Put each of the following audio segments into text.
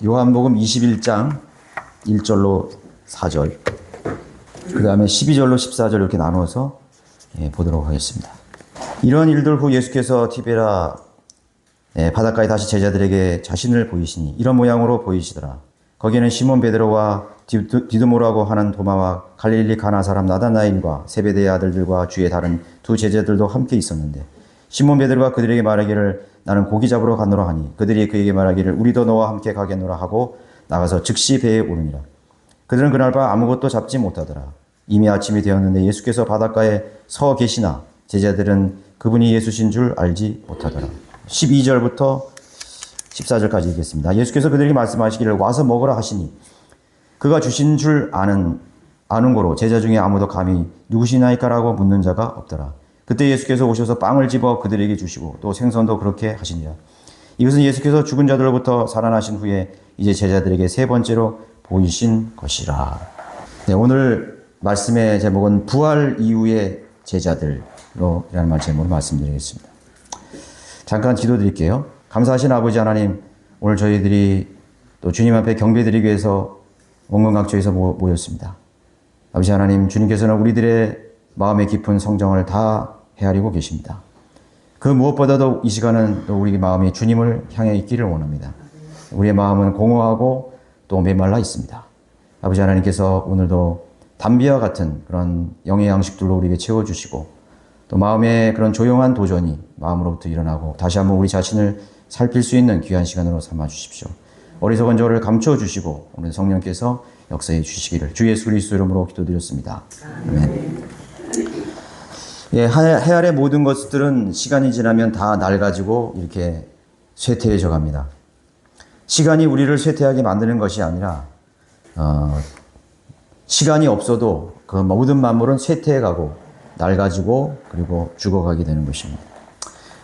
요한복음 21장 1절로 4절, 그 다음에 12절로 14절 이렇게 나눠서 보도록 하겠습니다. 이런 일들 후 예수께서 티베라 바닷가에 다시 제자들에게 자신을 보이시니 이런 모양으로 보이시더라. 거기에는 시몬 베드로와 디두모라고 하는 도마와 갈릴리 가나 사람 나다나엘과 세베대의 아들들과 주의 다른 두 제자들도 함께 있었는데, 시몬 베드로가 그들에게 말하기를 나는 고기 잡으러 가노라 하니, 그들이 그에게 말하기를 우리도 너와 함께 가겠노라 하고 나가서 즉시 배에 오르니라. 그들은 그날 밤 아무것도 잡지 못하더라. 이미 아침이 되었는데 예수께서 바닷가에 서 계시나 제자들은 그분이 예수신 줄 알지 못하더라. 12절부터 14절까지 읽겠습니다. 예수께서 그들에게 말씀하시기를 와서 먹으라 하시니 그가 주신 줄 아는 고로 제자 중에 아무도 감히 누구시나이까라고 묻는 자가 없더라. 그때 예수께서 오셔서 빵을 집어 그들에게 주시고 또 생선도 그렇게 하시니라. 이것은 예수께서 죽은 자들로부터 살아나신 후에 이제 제자들에게 세 번째로 보이신 것이라. 네, 오늘 말씀의 제목은 부활 이후의 제자들로 라는 제목으로 말씀드리겠습니다. 잠깐 기도드릴게요. 감사하신 아버지 하나님, 오늘 저희들이 또 주님 앞에 경배드리기 위해서 원근각처에서 모였습니다. 아버지 하나님, 주님께서는 우리들의 마음의 깊은 성정을 다 헤아리고 계십니다. 그 무엇보다도 이 시간은 또 우리 마음이 주님을 향해 있기를 원합니다. 우리의 마음은 공허하고 또 메말라 있습니다. 아버지 하나님께서 오늘도 담비와 같은 그런 영의 양식들로 우리에게 채워주시고, 또 마음의 그런 조용한 도전이 마음으로부터 일어나고 다시 한번 우리 자신을 살필 수 있는 귀한 시간으로 삼아 주십시오. 어리석은 저를 감춰 주시고 오늘 성령께서 역사해 주시기를 주 예수 그리스도 이름으로 기도드렸습니다. 아멘. 해 아래 모든 것들은 시간이 지나면 다 낡아지고 이렇게 쇠퇴해져 갑니다. 시간이 우리를 쇠퇴하게 만드는 것이 아니라 시간이 없어도 그 모든 만물은 쇠퇴해가고 낡아지고 그리고 죽어가게 되는 것입니다.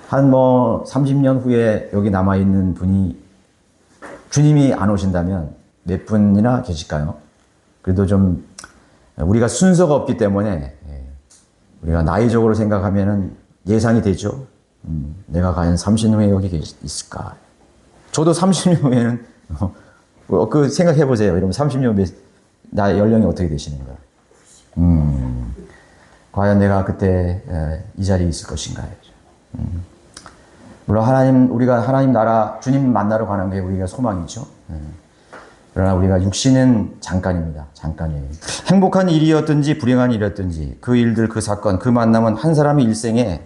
한 30년 후에 여기 남아있는 분이 주님이 안 오신다면 몇 분이나 계실까요? 그래도 좀 우리가 순서가 없기 때문에 우리가 나이적으로 생각하면은 예상이 되죠. 내가 과연 30년 후에 여기 있을까? 저도 30년 후에는 그 생각해 보세요. 여러분 30년 후에 나 연령이 어떻게 되시는가? 과연 내가 그때 이 자리에 있을 것인가? 물론 우리가 하나님 나라 주님 만나러 가는 게 우리가 소망이죠. 그러나 우리가 육신은 잠깐입니다. 잠깐이에요. 행복한 일이었든지 불행한 일이었든지 그 일들, 그 사건, 그 만남은 한 사람의 일생에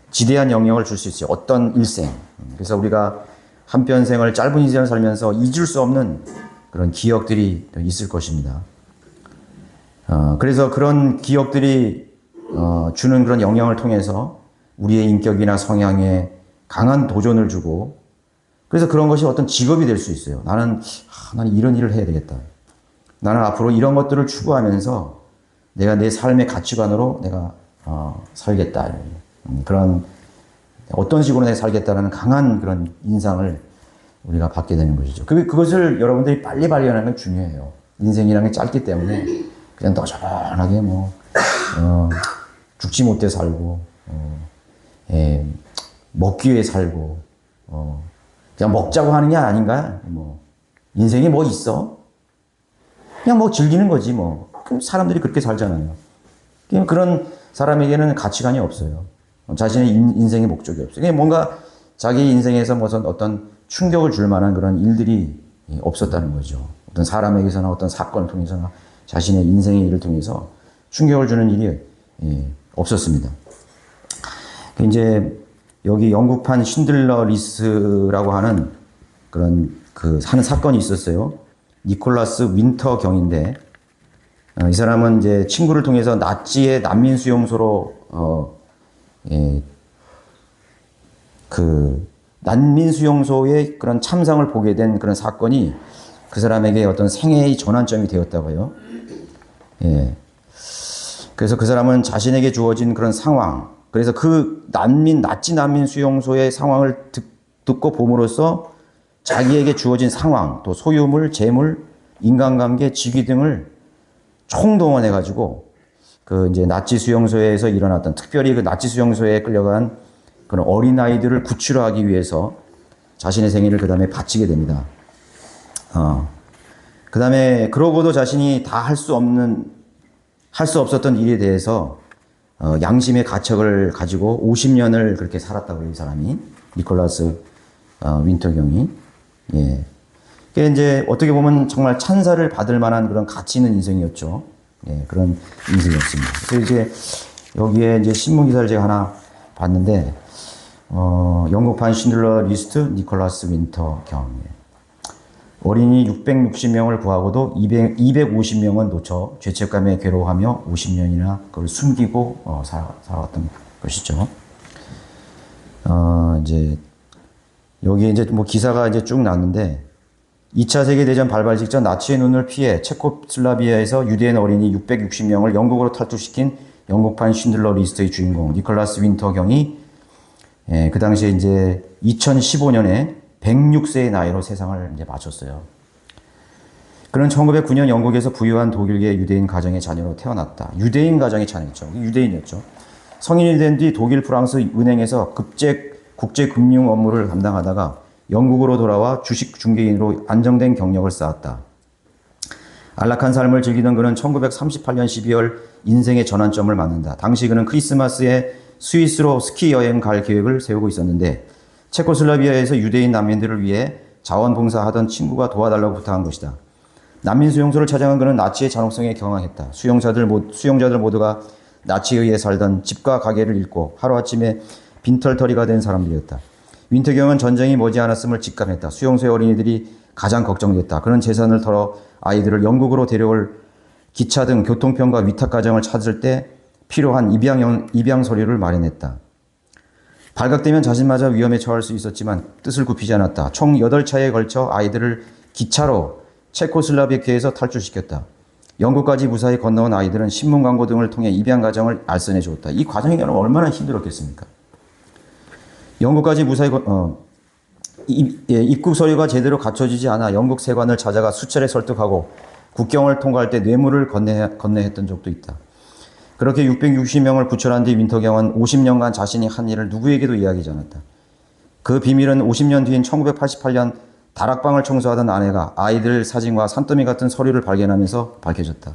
지대한 영향을 줄 수 있어요. 어떤 일생. 그래서 우리가 한평생을 짧은 인생을 살면서 잊을 수 없는 그런 기억들이 있을 것입니다. 그래서 그런 기억들이 주는 그런 영향을 통해서 우리의 인격이나 성향에 강한 도전을 주고, 그래서 그런 것이 어떤 직업이 될 수 있어요. 나는 이런 일을 해야 되겠다. 나는 앞으로 이런 것들을 추구하면서 내가 내 삶의 가치관으로 내가 살겠다. 그런 어떤 식으로 내가 살겠다라는 강한 그런 인상을 우리가 받게 되는 것이죠. 그것을 여러분들이 빨리 발견하는 건 중요해요. 인생이라는 게 짧기 때문에 그냥 너저분하게 죽지 못해 살고 먹기 위해 살고 그냥 먹자고 하는 게 아닌가? 인생에 뭐 있어? 그냥 즐기는 거지 뭐. 그럼 사람들이 그렇게 살잖아요. 그런 사람에게는 가치관이 없어요. 자신의 인생의 목적이 없어요. 그냥 뭔가 자기 인생에서 무슨 어떤 충격을 줄 만한 그런 일들이 없었다는 거죠. 어떤 사람에게서나 어떤 사건을 통해서나 자신의 인생의 일을 통해서 충격을 주는 일이 없었습니다. 이제 여기 영국판 신들러 리스라고 하는 그런 하는 사건이 있었어요. 니콜라스 윈터 경인데, 이 사람은 이제 친구를 통해서 나치의 난민 수용소로 난민 수용소의 그런 참상을 보게 된 그런 사건이 그 사람에게 어떤 생애의 전환점이 되었다고요. 그래서 그 사람은 자신에게 주어진 그런 상황, 그래서 그 나치 난민 수용소의 상황을 듣고 봄으로써 자기에게 주어진 상황, 또 소유물, 재물, 인간관계, 직위 등을 총동원해가지고 이제 나치 수용소에서 일어났던, 특별히 그 나치 수용소에 끌려간 그런 어린아이들을 구출하기 위해서 자신의 생애를 그 다음에 바치게 됩니다. 그 다음에 그러고도 자신이 다 할 수 없었던 일에 대해서 양심의 가책을 가지고 50년을 그렇게 살았다고 해요, 이 사람이. 니콜라스 윈터경이. 예. 그게 이제 어떻게 보면 정말 찬사를 받을 만한 그런 가치 있는 인생이었죠. 예, 그런 인생이었습니다. 그래서 이제 여기에 이제 신문 기사를 제가 하나 봤는데, 영국판 신들러 리스트 니콜라스 윈터경. 예. 어린이 660명을 구하고도 250명은 놓쳐 죄책감에 괴로워하며 50년이나 그걸 숨기고 살아왔던 것이죠. 이제 여기에 이제 뭐 기사가 이제 쭉 났는데 2차 세계대전 발발 직전 나치의 눈을 피해 체코슬라비아에서 유대인 어린이 660명을 영국으로 탈출시킨 영국판 쉰들러 리스트의 주인공 니콜라스 윈터경이 그 당시에 이제 2015년에 106세의 나이로 세상을 이제 마쳤어요. 그는 1909년 영국에서 부유한 독일계 유대인 가정의 자녀로 태어났다. 유대인 가정의 자녀였죠. 유대인이었죠. 성인이 된 뒤 독일, 프랑스 은행에서 국제 금융 업무를 담당하다가 영국으로 돌아와 주식 중개인으로 안정된 경력을 쌓았다. 안락한 삶을 즐기던 그는 1938년 12월 인생의 전환점을 맞는다. 당시 그는 크리스마스에 스위스로 스키 여행 갈 계획을 세우고 있었는데 체코슬라비아에서 유대인 난민들을 위해 자원봉사하던 친구가 도와달라고 부탁한 것이다. 난민 수용소를 찾아간 그는 나치의 잔혹성에 경악했다. 수용자들 모두가 나치에 의해 살던 집과 가게를 잃고 하루아침에 빈털터리가 된 사람들이었다. 윈터경은 전쟁이 머지않았음을 직감했다. 수용소의 어린이들이 가장 걱정됐다. 그는 재산을 털어 아이들을 영국으로 데려올 기차 등 교통편과 위탁 과정을 찾을 때 필요한 입양 서류를 마련했다. 발각되면 자신마저 위험에 처할 수 있었지만 뜻을 굽히지 않았다. 총 8차에 걸쳐 아이들을 기차로 체코슬라비아에서 탈출시켰다. 영국까지 무사히 건너온 아이들은 신문 광고 등을 통해 입양 과정을 알선해 주었다. 이 과정이 얼마나 힘들었겠습니까? 영국까지 무사히 입국 서류가 제대로 갖춰지지 않아 영국 세관을 찾아가 수차례 설득하고 국경을 통과할 때 뇌물을 건네했던 적도 있다. 그렇게 660명을 구출한 뒤 윈터경은 50년간 자신이 한 일을 누구에게도 이야기하지 않았다. 그 비밀은 50년 뒤인 1988년 다락방을 청소하던 아내가 아이들 사진과 산더미 같은 서류를 발견하면서 밝혀졌다.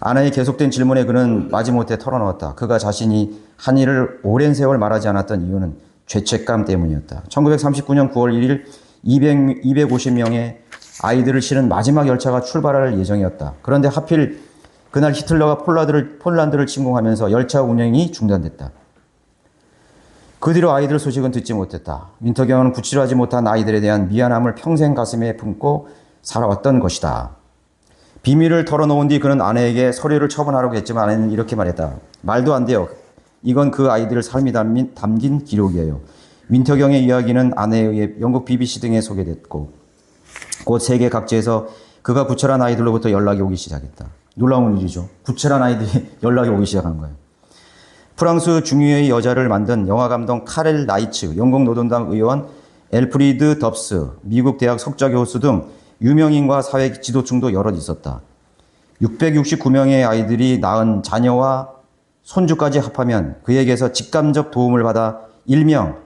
아내의 계속된 질문에 그는 마지못해 털어놓았다. 그가 자신이 한 일을 오랜 세월 말하지 않았던 이유는 죄책감 때문이었다. 1939년 9월 1일 250명의 아이들을 실은 마지막 열차가 출발할 예정이었다. 그런데 하필 그날 히틀러가 폴란드를 침공하면서 열차 운행이 중단됐다. 그 뒤로 아이들 소식은 듣지 못했다. 윈터경은 구출하지 못한 아이들에 대한 미안함을 평생 가슴에 품고 살아왔던 것이다. 비밀을 털어놓은 뒤 그는 아내에게 서류를 처분하라고 했지만 아내는 이렇게 말했다. 말도 안 돼요. 이건 그 아이들의 삶이 담긴 기록이에요. 윈터경의 이야기는 아내에 의해 영국 BBC 등에 소개됐고 곧 세계 각지에서 그가 구출한 아이들로부터 연락이 오기 시작했다. 놀라운 일이죠. 구출한 아이들이 연락이 오기 시작한 거예요. 프랑스 중유의 여자를 만든 영화감독 카렐 나이츠, 영국 노동당 의원 엘프리드 덥스, 미국 대학 석좌교수 등 유명인과 사회 지도층도 여럿 있었다. 669명의 아이들이 낳은 자녀와 손주까지 합하면 그에게서 직감적 도움을 받아 일명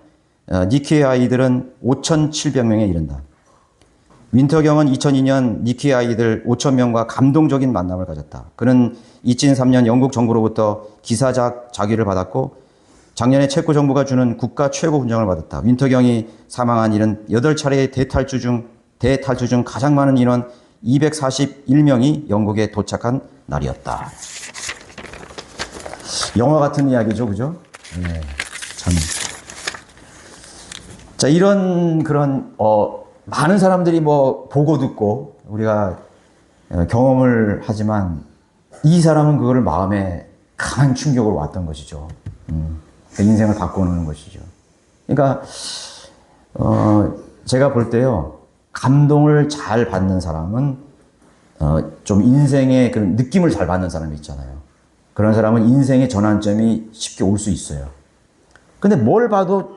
니키의 아이들은 5,700명에 이른다. 윈터경은 2002년 니키의 아이들 5,000명과 감동적인 만남을 가졌다. 그는 2003년 영국 정부로부터 기사작 자귀를 받았고 작년에 체코 정부가 주는 국가 최고 훈장을 받았다. 윈터경이 사망한 일은 8차례의 대탈주 중 가장 많은 인원 241명이 영국에 도착한 날이었다. 영화 같은 이야기죠, 그죠? 네, 참. 자, 이런 그런 많은 사람들이 뭐 보고 듣고 우리가 경험을 하지만 이 사람은 그거를 마음에 강한 충격으로 왔던 것이죠. 인생을 바꿔놓는 것이죠. 그러니까 제가 볼 때요, 감동을 잘 받는 사람은 좀 인생의 그런 느낌을 잘 받는 사람이 있잖아요. 그런 사람은 인생의 전환점이 쉽게 올 수 있어요. 근데 뭘 봐도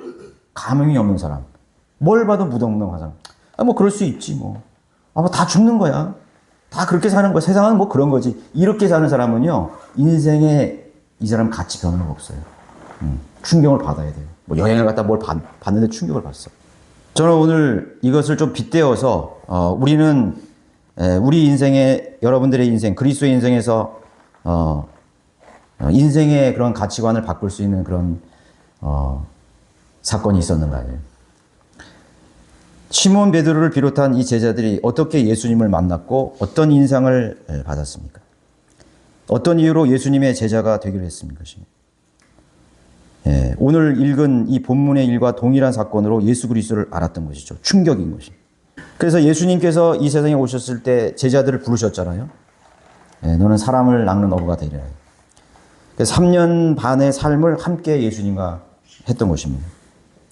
감흥이 없는 사람, 뭘 봐도 무덤덤한 사람, 뭐 그럴 수 있지 뭐. 뭐 다 죽는 거야. 다 그렇게 사는 거야. 세상은 뭐 그런 거지. 이렇게 사는 사람은요, 인생에 이 사람 같이 변화가 없어요. 충격을 받아야 돼요. 뭐 여행을 갔다 뭘 봤는데 충격을 받았어. 저는 오늘 이것을 좀 빗대어서 우리는 우리 인생의 여러분들의 인생, 그리스도의 인생에서 인생의 그런 가치관을 바꿀 수 있는 그런 사건이 있었는가요? 시몬 베드로를 비롯한 이 제자들이 어떻게 예수님을 만났고 어떤 인상을 받았습니까? 어떤 이유로 예수님의 제자가 되기로 했습니까? 오늘 읽은 이 본문의 일과 동일한 사건으로 예수 그리스도를 알았던 것이죠. 충격인 것이. 그래서 예수님께서 이 세상에 오셨을 때 제자들을 부르셨잖아요. 너는 사람을 낚는 어부가 되리라. 3년 반의 삶을 함께 예수님과 했던 것입니다.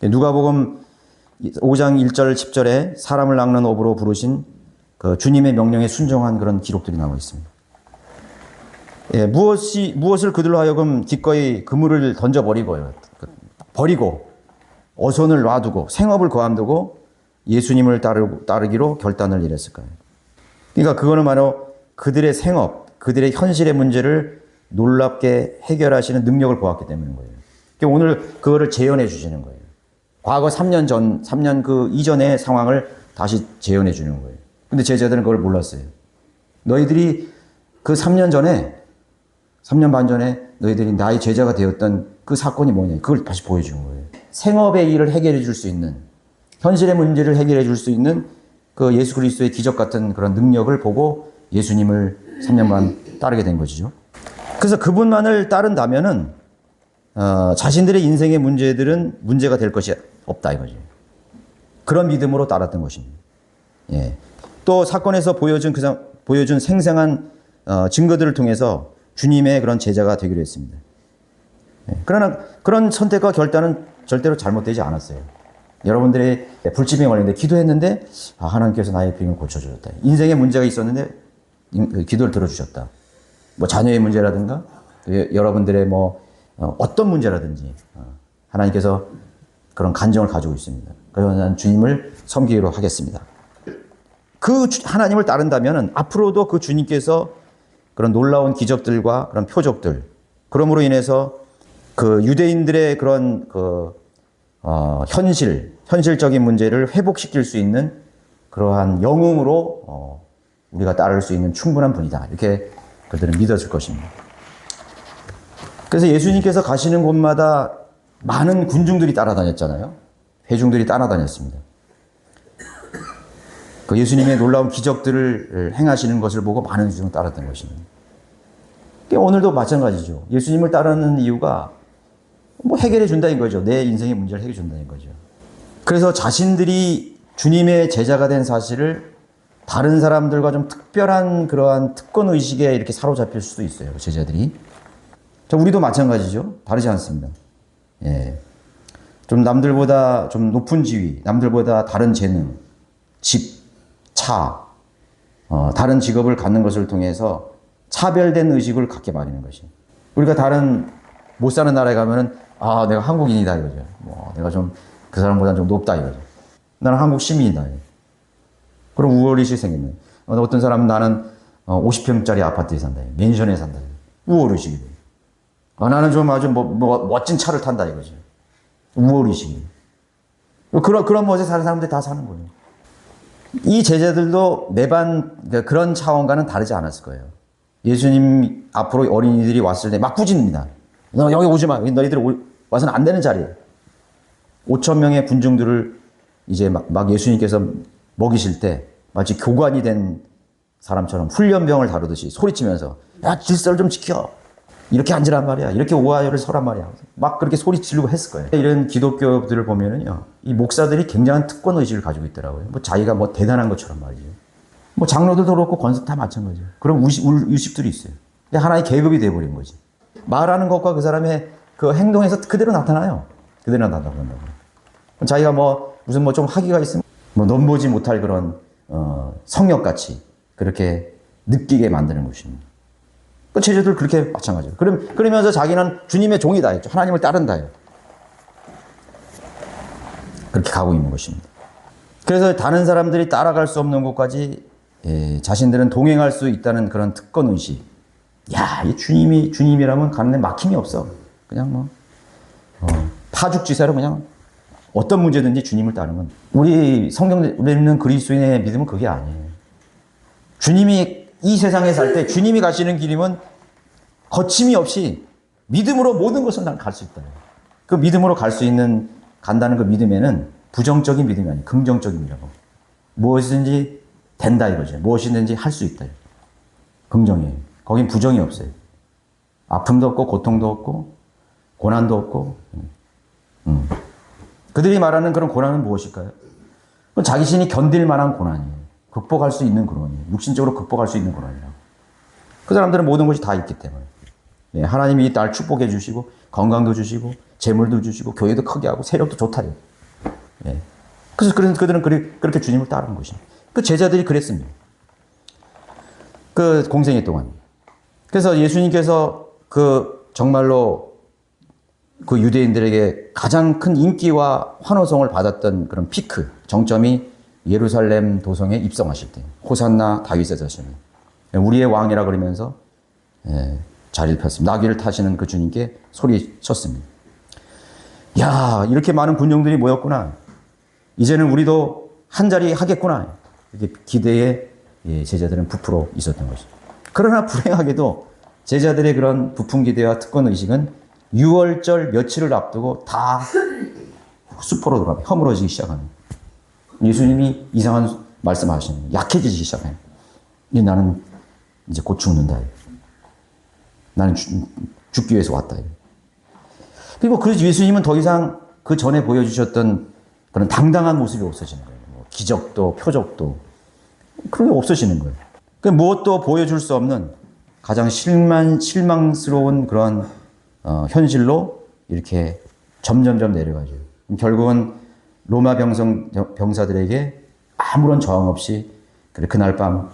누가복음 5장 1절 10절에 사람을 낚는 어부로 부르신 그 주님의 명령에 순종한 그런 기록들이 나와 있습니다. 무엇을 그들로 하여금 기꺼이 그물을 던져버리고요. 버리고 어선을 놔두고 생업을 거안두고 예수님을 따르기로 결단을 내렸을까요? 그러니까 그거는 바로 그들의 생업, 그들의 현실의 문제를 놀랍게 해결하시는 능력을 보았기 때문인 거예요. 그러니까 오늘 그거를 재현해 주시는 거예요. 과거 3년 그 이전의 상황을 다시 재현해 주는 거예요. 근데 제자들은 그걸 몰랐어요. 너희들이 그 3년 반 전에 너희들이 나의 제자가 되었던 그 사건이 뭐냐. 그걸 다시 보여주는 거예요. 생업의 일을 해결해 줄 수 있는, 현실의 문제를 해결해 줄 수 있는 그 예수 그리스도의 기적 같은 그런 능력을 보고 예수님을 3년 반 따르게 된 것이죠. 그래서 그분만을 따른다면은 자신들의 인생의 문제들은 문제가 될 것이 없다 이거죠. 그런 믿음으로 따랐던 것입니다. 또 사건에서 보여준 생생한 증거들을 통해서 주님의 그런 제자가 되기로 했습니다. 그러나 그런 선택과 결단은 절대로 잘못되지 않았어요. 여러분들의 불치병에 걸렸는데 기도했는데 하나님께서 나의 병을 고쳐주셨다. 인생에 문제가 있었는데 기도를 들어주셨다. 뭐 자녀의 문제라든가 여러분들의 어떤 문제라든지 하나님께서 그런 간정을 가지고 있습니다. 그래서 나는 주님을 섬기기로 하겠습니다. 그 하나님을 따른다면 앞으로도 그 주님께서 그런 놀라운 기적들과 그런 표적들, 그러므로 인해서 그 유대인들의 그런 현실적인 문제를 회복시킬 수 있는 그러한 영웅으로 우리가 따를 수 있는 충분한 분이다. 이렇게 그들은 믿어질 것입니다. 그래서 예수님께서 가시는 곳마다 많은 군중들이 따라다녔잖아요. 회중들이 따라다녔습니다. 그 예수님의 놀라운 기적들을 행하시는 것을 보고 많은 회중이 따랐던 것입니다. 오늘도 마찬가지죠. 예수님을 따르는 이유가 해결해 준다는 거죠. 내 인생의 문제를 해결해 준다는 거죠. 그래서 자신들이 주님의 제자가 된 사실을 다른 사람들과 좀 특별한 그러한 특권 의식에 이렇게 사로잡힐 수도 있어요. 제자들이. 우리도 마찬가지죠. 다르지 않습니다. 좀 남들보다 좀 높은 지위, 남들보다 다른 재능, 집, 차, 다른 직업을 갖는 것을 통해서 차별된 의식을 갖게 마련하는 것이. 우리가 다른 못 사는 나라에 가면은 내가 한국인이다 이거죠. 내가 좀 그 사람보다 좀 높다 이거죠. 나는 한국 시민이다. 그럼 우월의식이 생기는. 어떤 사람은 나는 50평짜리 아파트에 산다. 맨션에 산다. 우월의식이 돼. 나는 좀 아주 멋진 차를 탄다 이거죠. 우월의식이. 그런 멋에 사는 사람들이 다 사는 거예요. 이 제자들도 매반 그런 차원과는 다르지 않았을 거예요. 예수님 앞으로 어린이들이 왔을 때 막 꾸짖습니다. 너 여기 오지 마. 너희들 와서는 안 되는 자리에. 5천 명의 군중들을 이제 막 예수님께서 먹이실 때 마치 교관이 된 사람처럼 훈련병을 다루듯이 소리치면서 야 질서를 좀 지켜. 이렇게 앉으란 말이야. 이렇게 오하열을 서란 말이야. 막 그렇게 소리 지르고 했을 거예요. 이런 기독교들을 보면은요, 이 목사들이 굉장한 특권 의식을 가지고 있더라고요. 자기가 대단한 것처럼 말이죠. 장로들도 그렇고 권사 다 마찬가지예요. 그런 의식들이 있어요. 하나의 계급이 되어버린 거지. 말하는 것과 그 사람의 그 행동에서 그대로 나타나요. 그대로 나타난다고. 자기가 무슨 좀 학위가 있으면 넘보지 못할 그런 성역같이 그렇게 느끼게 만드는 것입니다. 그 제자들 그렇게 마찬가지예요. 그러면서 자기는 주님의 종이다 했죠. 하나님을 따른다. 그렇게 가고 있는 것입니다. 그래서 다른 사람들이 따라갈 수 없는 곳까지 자신들은 동행할 수 있다는 그런 특권 의식. 이 주님이라면 가는데 막힘이 없어. 그냥 파죽지세로 그냥 어떤 문제든지 주님을 따르는 건 우리 성경에 있는 그리스도인의 믿음은 그게 아니에요. 주님이 이 세상에 살 때 주님이 가시는 길이면 거침이 없이 믿음으로 모든 것을 난 갈 수 있다. 그 믿음으로 갈 수 있는 간다는 그 믿음에는 부정적인 믿음이 아니에요. 긍정적인 믿음이라고. 무엇이든지 된다 이거죠. 무엇이든지 할 수 있다. 긍정이에요. 거긴 부정이 없어요. 아픔도 없고 고통도 없고 고난도 없고. 그들이 말하는 그런 고난은 무엇일까요? 그건 자기 신이 견딜 만한 고난이에요. 극복할 수 있는 고난이에요. 육신적으로 극복할 수 있는 고난이라고. 그 사람들은 모든 것이 다 있기 때문에. 예, 하나님이 날 축복해 주시고 건강도 주시고 재물도 주시고 교회도 크게 하고 세력도 좋다요. 예. 그래서 그들은 그렇게 주님을 따르는 것입니다. 그 제자들이 그랬습니다. 그 공생애 동안. 그래서 예수님께서 그 정말로 그 유대인들에게 가장 큰 인기와 환호성을 받았던 그런 피크, 정점이 예루살렘 도성에 입성하실 때, 호산나 다윗의 자손이 우리의 왕이라 그러면서 자리를 폈습니다. 나귀를 타시는 그 주님께 소리쳤습니다. 야, 이렇게 많은 군용들이 모였구나. 이제는 우리도 한 자리 하겠구나. 이렇게 기대에 제자들은 부풀어 있었던 것이죠. 그러나 불행하게도 제자들의 그런 부푼 기대와 특권 의식은 6월절 며칠을 앞두고 다 수포로 돌아가 허물어지기 시작합니다. 예수님이 이상한 말씀하시는 거예요. 약해지기 시작해요. 나는 이제 곧 죽는다. 나는 죽기 위해서 왔다. 그리고 그 예수님은 더 이상 그 전에 보여주셨던 그런 당당한 모습이 없어지는 거예요. 뭐 기적도 표적도 그런 게 없어지는 거예요. 무엇도 보여줄 수 없는 가장 실망스러운 그런 현실로 이렇게 점점점 내려가죠. 결국은 로마 병사들에게 아무런 저항 없이 그날 밤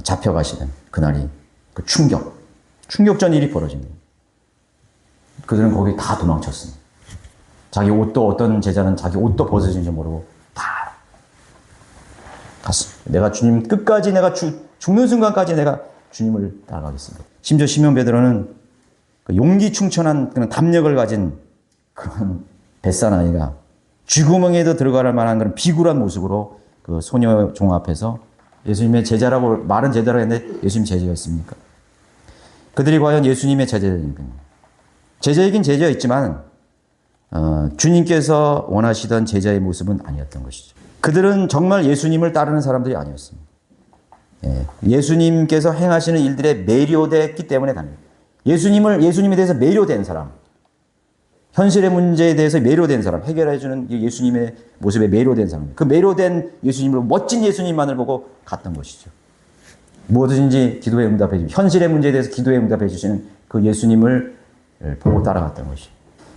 잡혀가시는 그날이 그 충격전 일이 벌어집니다. 그들은 거기 다 도망쳤습니다. 자기 옷도 어떤 제자는 자기 옷도 벗어진지 모르고 다 갔습니다. 내가 주님 끝까지 내가 죽는 순간까지 내가 주님을 따라가겠습니다. 심지어 시몬 베드로는 그 용기 충천한 그런 답력을 가진 그런 뱃사나이가 쥐구멍에도 들어갈 만한 그런 비굴한 모습으로 그 소녀 종 앞에서 예수님의 제자라고 말은 제자라고 했는데 예수님 제자였습니까? 그들이 과연 예수님의 제자입니까? 제자이긴 제자였지만 주님께서 원하시던 제자의 모습은 아니었던 것이죠. 그들은 정말 예수님을 따르는 사람들이 아니었습니다. 예수님께서 행하시는 일들에 매료됐기 때문에 답니다. 예수님에 대해서 매료된 사람, 현실의 문제에 대해서 매료된 사람, 해결해주는 예수님의 모습에 매료된 사람, 그 매료된 예수님을 멋진 예수님만을 보고 갔던 것이죠. 무엇든지 기도에 응답해 주시는, 현실의 문제에 대해서 기도에 응답해 주시는 그 예수님을 보고 따라갔던 것이죠.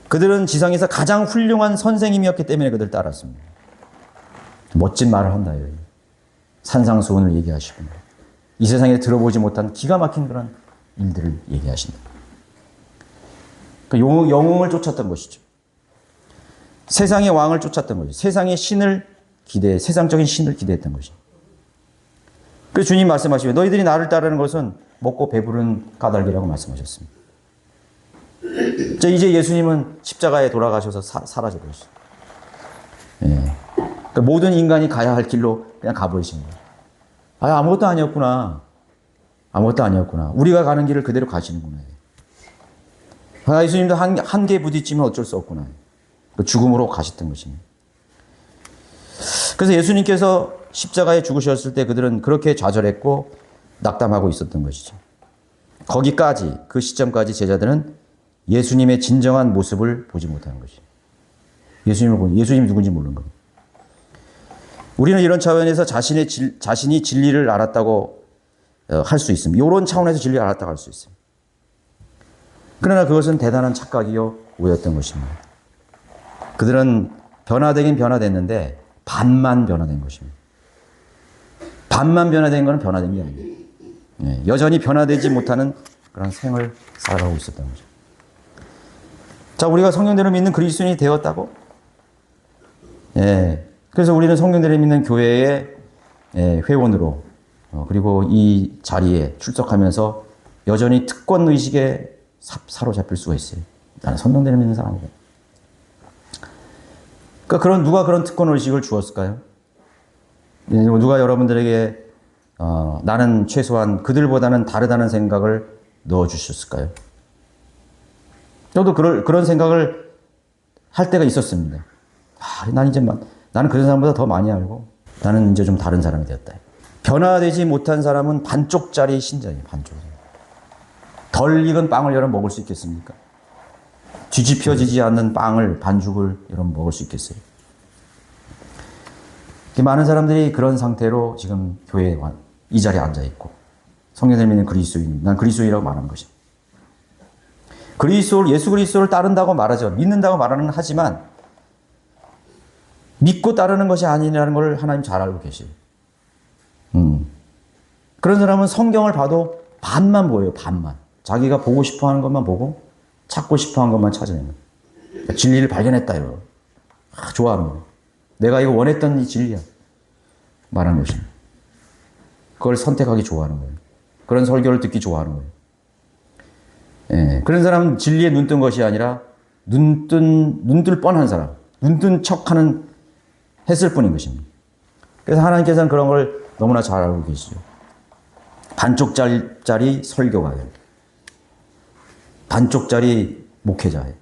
그들은 지상에서 가장 훌륭한 선생님이었기 때문에 그들 따랐습니다. 멋진 말을 한다. 산상수훈을 얘기하시고 이 세상에 들어보지 못한 기가 막힌 그런 일들을 얘기하신다. 영웅을 쫓았던 것이죠. 세상의 왕을 쫓았던 것이죠. 세상의 신을 세상적인 신을 기대했던 것이죠. 그래서 주님 말씀하시면 너희들이 나를 따르는 것은 먹고 배부른 까닭이라고 말씀하셨습니다. 이제 예수님은 십자가에 돌아가셔서 사라져 버렸어요. 그러니까 모든 인간이 가야 할 길로 그냥 가버리신 거예요. 아무것도 아니었구나. 아무것도 아니었구나. 우리가 가는 길을 그대로 가시는구나. 예수님도 한계에 부딪히면 어쩔 수 없구나. 죽음으로 가셨던 것입니다. 그래서 예수님께서 십자가에 죽으셨을 때 그들은 그렇게 좌절했고 낙담하고 있었던 것이죠. 거기까지, 그 시점까지 제자들은 예수님의 진정한 모습을 보지 못하는 것이죠. 예수님이 누군지 모르는 겁니다. 우리는 이런 차원에서 자신이 진리를 알았다고 할 수 있습니다. 이런 차원에서 진리를 알았다고 할 수 있습니다. 그러나 그것은 대단한 착각이요 오해였던 것입니다. 그들은 변화되긴 변화됐는데 반만 변화된 것입니다. 반만 변화된 것은 변화된 게 아니에요. 여전히 변화되지 못하는 그런 생을 살아가고 있었던 거죠. 자, 우리가 성령대로 믿는 그리스도인이 되었다고? 그래서 우리는 성령대로 믿는 교회의 회원으로 그리고 이 자리에 출석하면서 여전히 특권 의식에 사로잡힐 수가 있어요. 나는 성령대로 믿는 사람이다. 그러니까 누가 그런 특권 의식을 주었을까요? 누가 여러분들에게 나는 최소한 그들보다는 다르다는 생각을 넣어주셨을까요? 저도 그런 생각을 할 때가 있었습니다. 나는 그런 사람보다 더 많이 알고 나는 이제 좀 다른 사람이 되었다. 변화되지 못한 사람은 반쪽짜리 신자예요. 반쪽. 덜 익은 빵을 여러분 먹을 수 있겠습니까? 뒤집혀지지 않는 빵을 반죽을 여러분 먹을 수 있겠어요? 많은 사람들이 그런 상태로 지금 교회에 이 자리에 앉아 있고 성경에 있는 그리스도인, 난 그리스도인이라고 말하는 것입니다. 예수 그리스도를 따른다고 말하죠. 믿는다고 말하는 하지만 믿고 따르는 것이 아니라는 걸 하나님 잘 알고 계세요. 그런 사람은 성경을 봐도 반만 보여요. 반만. 자기가 보고 싶어 하는 것만 보고 찾고 싶어 하는 것만 찾아내는 거예요. 진리를 발견했다 이거. 좋아하는 거예요. 내가 이거 원했던 이 진리야. 말하는 것입니다. 그걸 선택하기 좋아하는 거예요. 그런 설교를 듣기 좋아하는 거예요. 예, 그런 사람은 진리에 눈뜬 것이 아니라 눈뜰 뻔한 사람, 눈뜬 척하는 했을 뿐인 것입니다. 그래서 하나님께서는 그런 걸 너무나 잘 알고 계시죠. 반쪽짜리 설교가예요. 반쪽짜리 목회자예요.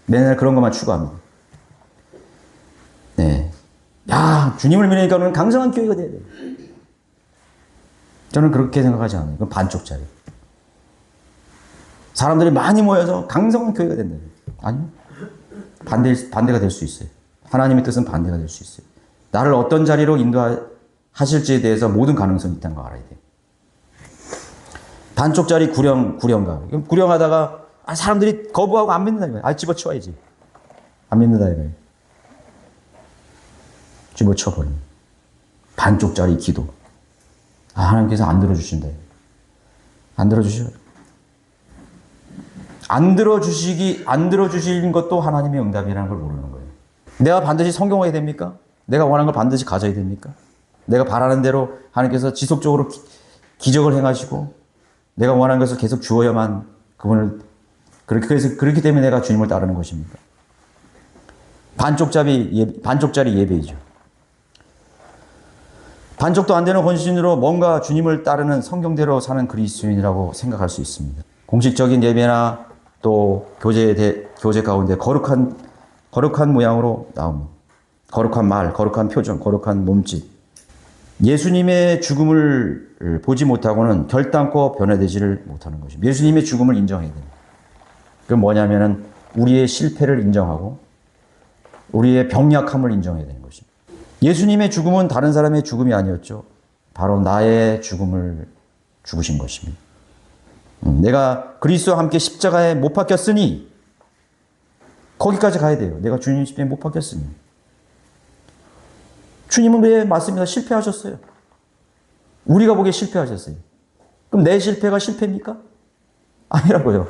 맨날 그런 것만 추구합니다. 네. 야, 주님을 믿으니까 오늘 강성한 교회가 돼야 돼. 저는 그렇게 생각하지 않아요. 그건 반쪽짜리. 사람들이 많이 모여서 강성한 교회가 된다. 아니요. 반대가 될 수 있어요. 하나님의 뜻은 반대가 될 수 있어요. 나를 어떤 자리로 인도하실지에 대해서 모든 가능성이 있다는 거 알아야 돼요. 반쪽짜리 구령가. 구령하다가 사람들이 거부하고 안 믿는다 이거예요. 집어치워야지. 안 믿는다 이거예요. 집어쳐버리는. 반쪽짜리 기도. 하나님께서 안 들어주신다. 안 들어주셔. 안 들어주시는 것도 하나님의 응답이라는 걸 모르는 거예요. 내가 반드시 성공해야 됩니까? 내가 원하는 걸 반드시 가져야 됩니까? 내가 바라는 대로 하나님께서 지속적으로 기적을 행하시고 내가 원하는 것을 계속 주어야만 그분을 그렇기 때문에 내가 주님을 따르는 것입니까? 반쪽짜리 예배이죠. 반쪽도 안 되는 헌신으로 뭔가 주님을 따르는 성경대로 사는 그리스도인이라고 생각할 수 있습니다. 공식적인 예배나 또 교제 가운데 거룩한 모양으로 나옵니다. 거룩한 말, 거룩한 표정, 거룩한 몸짓. 예수님의 죽음을 보지 못하고는 결단코 변화되지를 못하는 것입니다. 예수님의 죽음을 인정해야 됩니다. 그건 뭐냐면은 우리의 실패를 인정하고 우리의 병약함을 인정해야 되는 것입니다. 예수님의 죽음은 다른 사람의 죽음이 아니었죠. 바로 나의 죽음을 죽으신 것입니다. 내가 그리스도와 함께 십자가에 못 박혔으니 거기까지 가야 돼요. 내가 주님 십자가에 못 박혔으니. 주님은 왜 맞습니다. 실패하셨어요. 우리가 보기에 실패하셨어요. 그럼 내 실패가 실패입니까? 아니라고요.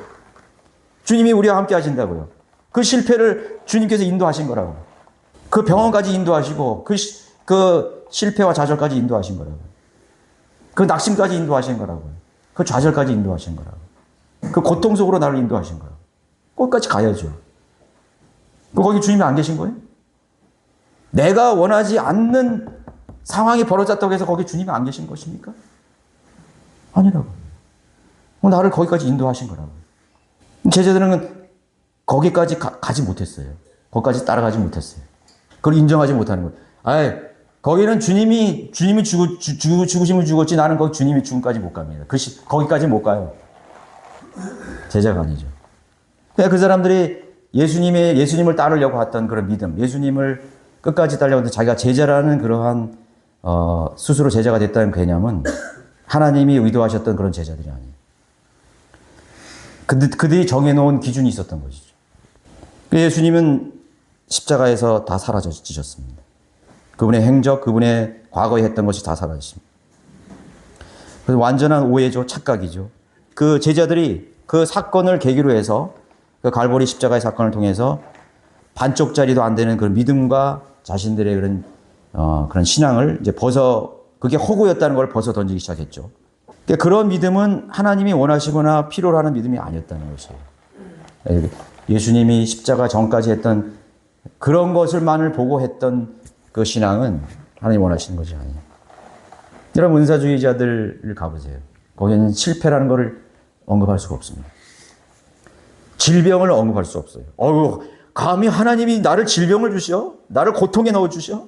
주님이 우리와 함께 하신다고요. 그 실패를 주님께서 인도하신 거라고. 그 병원까지 인도하시고 그 실패와 좌절까지 인도하신 거라고. 그 낙심까지 인도하신 거라고. 그 좌절까지 인도하신 거라고. 그 고통 속으로 나를 인도하신 거라고. 거기까지 가야죠. 거기 주님이 안 계신 거예요? 내가 원하지 않는 상황이 벌어졌다고 해서 거기 주님이 안 계신 것입니까? 아니라고. 나를 거기까지 인도하신 거라고. 제자들은 거기까지 가지 못했어요. 거기까지 따라가지 못했어요. 그걸 인정하지 못하는 거예요. 거기는 주님이 죽으심을 죽었지 나는 거기 주님이 죽음까지 못 갑니다. 거기까지 못 가요. 제자가 아니죠. 그 사람들이 예수님을 따르려고 했던 그런 믿음, 예수님을 끝까지 따르려고 했던 자기가 제자라는 그러한 스스로 제자가 됐다는 개념은 하나님이 의도하셨던 그런 제자들이 아니에요. 그들이 정해놓은 기준이 있었던 것이죠. 예수님은 십자가에서 다 사라지셨습니다. 그분의 행적, 그분의 과거에 했던 것이 다 사라졌습니다. 그래서 완전한 오해죠, 착각이죠. 그 제자들이 그 사건을 계기로 해서 그 갈보리 십자가의 사건을 통해서 반쪽짜리도 안 되는 그런 믿음과 자신들의 그런 신앙을 이제 그게 허구였다는 걸 벗어 던지기 시작했죠. 그런 믿음은 하나님이 원하시거나 필요로 하는 믿음이 아니었다는 것이에요. 예수님이 십자가 전까지 했던 그런 것을만을 보고 했던 그 신앙은 하나님 원하시는 것이 아니에요. 여러분 은사주의자들을 가보세요. 거기는 실패라는 것을 언급할 수가 없습니다. 질병을 언급할 수 없어요. 감히 하나님이 나를 질병을 주셔? 나를 고통에 넣어주셔?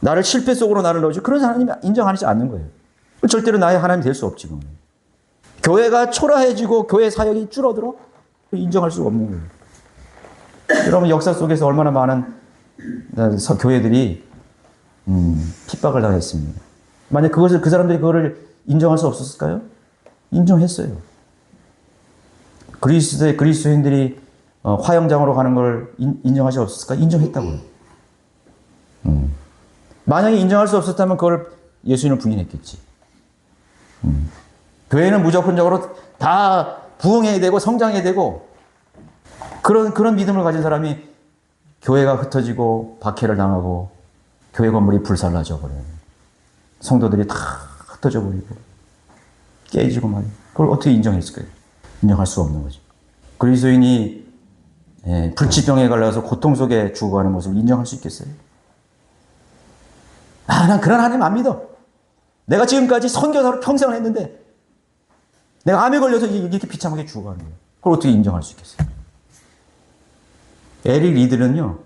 나를 실패 속으로 나를 넣어주셔? 그런 하나님이 인정하지 않는 거예요. 절대로 나의 하나님이 될 수 없지. 교회가 초라해지고 교회 사역이 줄어들어? 인정할 수가 없는 거예요. 여러분 역사 속에서 얼마나 많은 교회들이 핍박을 당했습니다. 만약 그 사람들이 그거를 인정할 수 없었을까요? 인정했어요. 그리스도인들이 화영장으로 가는 걸 인정할 수 없었을까? 인정했다고요. 만약에 인정할 수 없었다면 그걸 예수님을 부인했겠지. 교회는 무조건적으로 다 부흥해야 되고 성장해야 되고 그런 믿음을 가진 사람이 교회가 흩어지고 박해를 당하고 교회 건물이 불살라져 버려요. 성도들이 다 흩어져 버리고 깨지고 말이에요. 그걸 어떻게 인정했을까요? 인정할 수 없는 거죠. 그리스도인이 불치병에 걸려서 고통 속에 죽어가는 모습을 인정할 수 있겠어요? 난 그런 하나님 안 믿어. 내가 지금까지 선교사로 평생을 했는데 내가 암에 걸려서 이렇게 비참하게 죽어가는 거예요. 그걸 어떻게 인정할 수 있겠어요? 에릭 리드는요,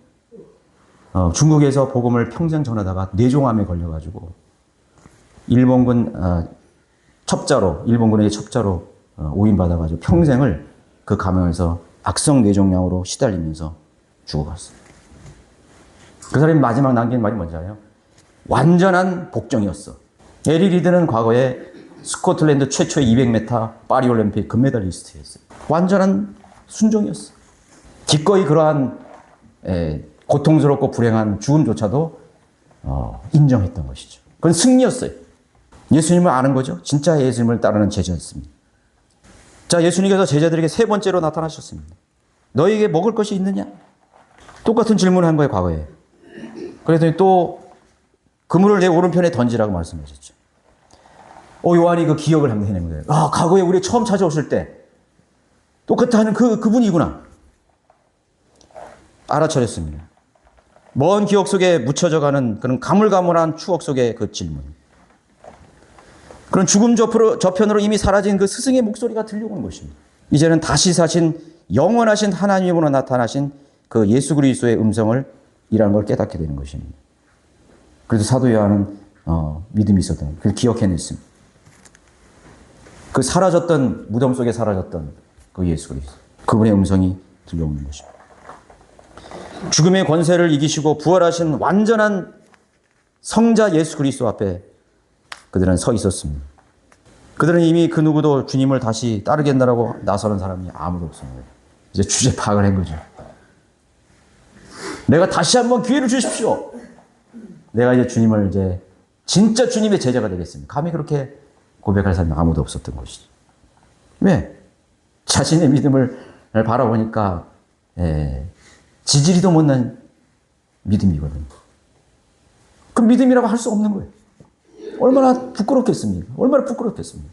중국에서 복음을 평생 전하다가 뇌종암에 걸려가지고 일본군에게 첩자로 오인받아가지고 평생을 그 감염에서 악성 뇌종양으로 시달리면서 죽어갔어요. 그 사람이 마지막 남긴 말이 뭔지 알아요? 완전한 복종이었어. 에릭 리드는 과거에 스코틀랜드 최초의 200m 파리올림픽 금메달리스트였어요. 완전한 순종이었어. 기꺼이 그러한 고통스럽고 불행한 죽음조차도 인정했던 것이죠. 그건 승리였어요. 예수님을 아는 거죠. 진짜 예수님을 따르는 제자였습니다. 자, 예수님께서 제자들에게 세 번째로 나타나셨습니다. 너희에게 먹을 것이 있느냐? 똑같은 질문을 한 거예요, 과거에. 그랬더니 또 그물을 내 오른편에 던지라고 말씀하셨죠. 요한이 그 기억을 한번 해낸 거예요. 과거에 우리 처음 찾아오실 때 똑같이 하는 그분이구나. 알아차렸습니다. 먼 기억 속에 묻혀져가는 그런 가물가물한 추억 속의 그 질문. 그런 죽음 저편으로 이미 사라진 그 스승의 목소리가 들려오는 것입니다. 이제는 다시 사신 영원하신 하나님으로 나타나신 그 예수 그리스도의 음성을 이라는 걸 깨닫게 되는 것입니다. 그래서 사도 요한은 믿음이 있었던, 그걸 기억해냈습니다. 그 사라졌던, 무덤 속에 사라졌던 그 예수 그리스도, 그분의 음성이 들려오는 것입니다. 죽음의 권세를 이기시고 부활하신 완전한 성자 예수 그리스도 앞에 그들은 서 있었습니다. 그들은 이미 그 누구도 주님을 다시 따르겠다라고 나서는 사람이 아무도 없습니다. 이제 주제 파악을 한 거죠. 내가 다시 한번 기회를 주십시오. 내가 이제 주님을 진짜 주님의 제자가 되겠습니다. 감히 그렇게 고백할 사람이 아무도 없었던 것이죠. 왜? 자신의 믿음을 바라보니까 지지리도 못난 믿음이거든요. 그 믿음이라고 할 수 없는 거예요. 얼마나 부끄럽겠습니까? 얼마나 부끄럽겠습니까?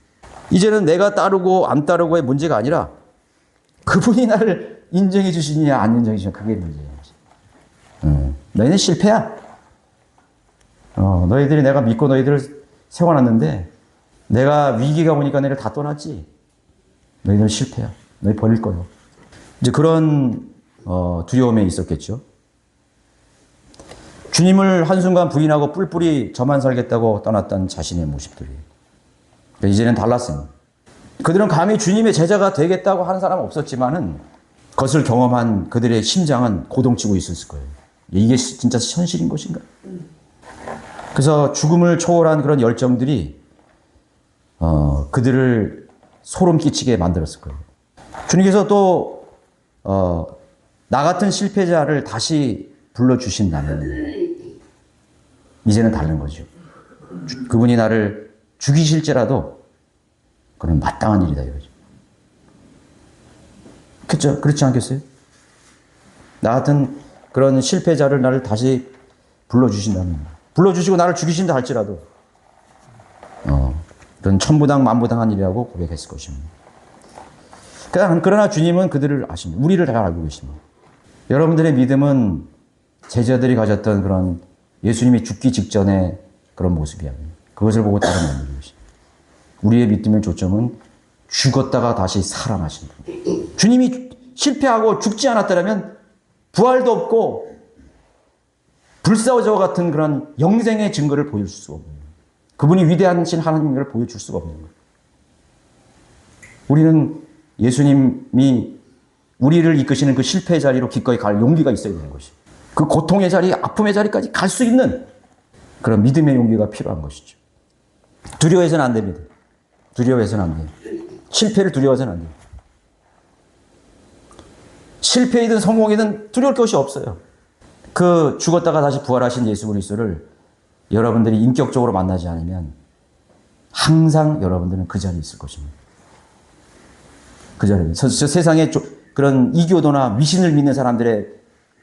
이제는 내가 따르고 안 따르고의 문제가 아니라 그분이 나를 인정해 주시느냐 안 인정해 주시느냐 그게 문제예요. 너희는 실패야. 너희들이 내가 믿고 너희들을 세워놨는데 내가 위기가 오니까 너희를 다 떠났지. 너희들은 실패야. 너희 버릴 거야. 이제 그런 두려움에 있었겠죠. 주님을 한순간 부인하고 뿔뿔이 저만 살겠다고 떠났던 자신의 모습들이. 이제는 달랐습니다. 그들은 감히 주님의 제자가 되겠다고 하는 사람은 없었지만은 그것을 경험한 그들의 심장은 고동치고 있었을 거예요. 이게 진짜 현실인 것인가? 그래서 죽음을 초월한 그런 열정들이 그들을 소름 끼치게 만들었을 거예요. 주님께서 또 나 같은 실패자를 다시 불러주신다면 이제는 다른 거죠. 그분이 나를 죽이실지라도 그건 마땅한 일이다 이거죠. 그렇죠? 그렇지 않겠어요? 나 같은 그런 실패자를 나를 다시 불러주신다면, 불러주시고 나를 죽이신다 할지라도 그런 천부당 만부당한 일이라고 고백했을 것입니다. 그러나 주님은 그들을 아십니다. 우리를 잘 알고 계십니다. 여러분들의 믿음은 제자들이 가졌던 그런 예수님이 죽기 직전의 그런 모습이야. 그것을 보고 따라가는 것이. 우리의 믿음의 초점은 죽었다가 다시 살아나신 분. 주님이 실패하고 죽지 않았더라면 부활도 없고 불사조와 같은 그런 영생의 증거를 보여줄 수가 없는 거예요. 그분이 위대하신 하나님을 보여줄 수가 없는 거예요. 우리는 예수님이 우리를 이끄시는 그 실패의 자리로 기꺼이 갈 용기가 있어야 되는 것이죠. 그 고통의 자리, 아픔의 자리까지 갈 수 있는 그런 믿음의 용기가 필요한 것이죠. 두려워해서는 안 됩니다. 두려워해서는 안 돼요. 실패를 두려워해서는 안 돼요. 실패이든 성공이든 두려울 것이 없어요. 그 죽었다가 다시 부활하신 예수 그리스도를 여러분들이 인격적으로 만나지 않으면 항상 여러분들은 그 자리에 있을 것입니다. 그 자리에. 저 세상에 그런 이교도나 미신을 믿는 사람들의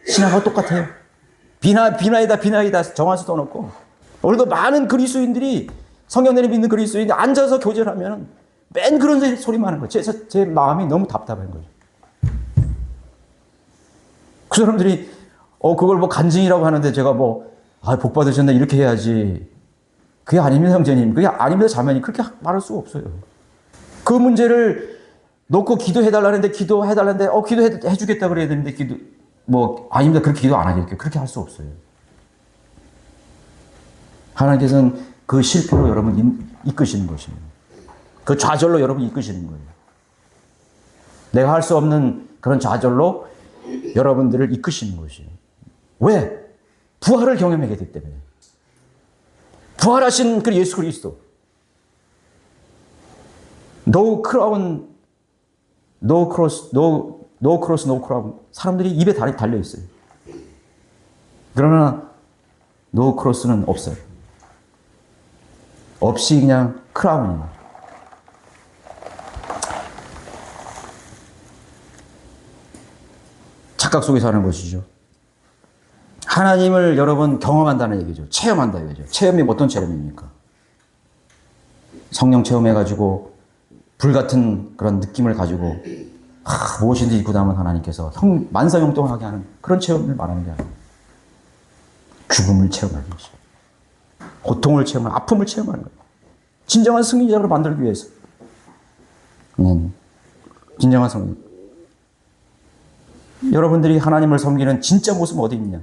신앙과 똑같아요. 비나이다 정할 수도 없고. 오늘도 많은 그리스도인들이 성경내에 믿는 그리스도인들이 앉아서 교제를 하면 맨 그런 소리만 하는 거예요. 제 마음이 너무 답답한 거죠. 그 사람들이 그걸 뭐 간증이라고 하는데 제가 복 받으셨네 이렇게 해야지. 그게 아닙니다, 형제님. 그게 아닙니다, 자매님. 그렇게 말할 수가 없어요. 그 문제를 놓고 기도해달라는데 기도해달라는데 기도해주겠다 그래야 되는데 아닙니다. 그렇게 기도 안 하겠죠. 그렇게 할 수 없어요. 하나님께서는 그 실패로 여러분 이끄시는 것입니다. 그 좌절로 여러분 이끄시는 거예요. 내가 할 수 없는 그런 좌절로 여러분들을 이끄시는 것이에요. 왜? 부활을 경험하게 되기 때문에. 부활하신 그 예수 그리스도. No cross, no crown. 사람들이 입에 달려 있어요. 그러나 no cross는 없어요. 없이 그냥 크라운입니다. 착각 속에 사는 것이죠. 하나님을 여러분 경험한다는 얘기죠. 체험한다 얘기죠. 체험이 어떤 체험입니까? 성령 체험해가지고 불같은 그런 느낌을 가지고 무엇인지 입고 담은 하나님께서 만사형통하게 하는 그런 체험을 말하는 게 아니에요. 죽음을 체험하는 것이죠. 고통을 체험하는, 아픔을 체험하는 거예요. 진정한 승리자로 만들기 위해서. 진정한 승리. 여러분들이 하나님을 섬기는 진짜 모습은 어디 있냐?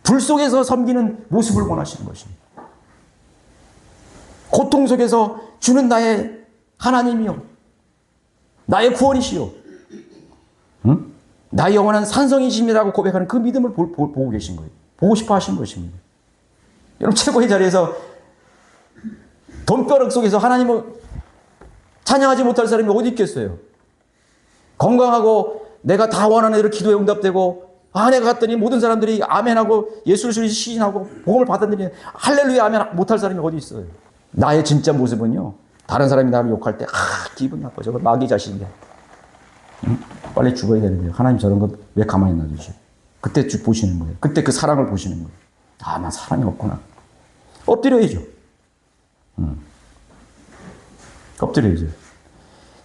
불 속에서 섬기는 모습을 원하시는 것입니다. 고통 속에서 주는 나의 하나님이요. 나의 구원이시요. 응? 나의 영원한 산성이십니다라고 고백하는 그 믿음을 보고 계신 거예요. 보고 싶어 하신 것입니다. 여러분 최고의 자리에서 돈벼락 속에서 하나님을 찬양하지 못할 사람이 어디 있겠어요? 건강하고 내가 다 원하는 대로 기도에 응답되고 내가 갔더니 모든 사람들이 아멘하고 예수를 시인하고 복음을 받아들이는 할렐루야 아멘 못할 사람이 어디 있어요? 나의 진짜 모습은요. 다른 사람이 나를 욕할 때 기분 나빠. 저거 마귀 자신인데. 빨리 죽어야 되는데 하나님 저런 거 왜 가만히 놔두시오? 그때 쭉 보시는 거예요. 그때 그 사랑을 보시는 거예요. 나 사랑이 없구나. 엎드려야죠. 엎드려야죠.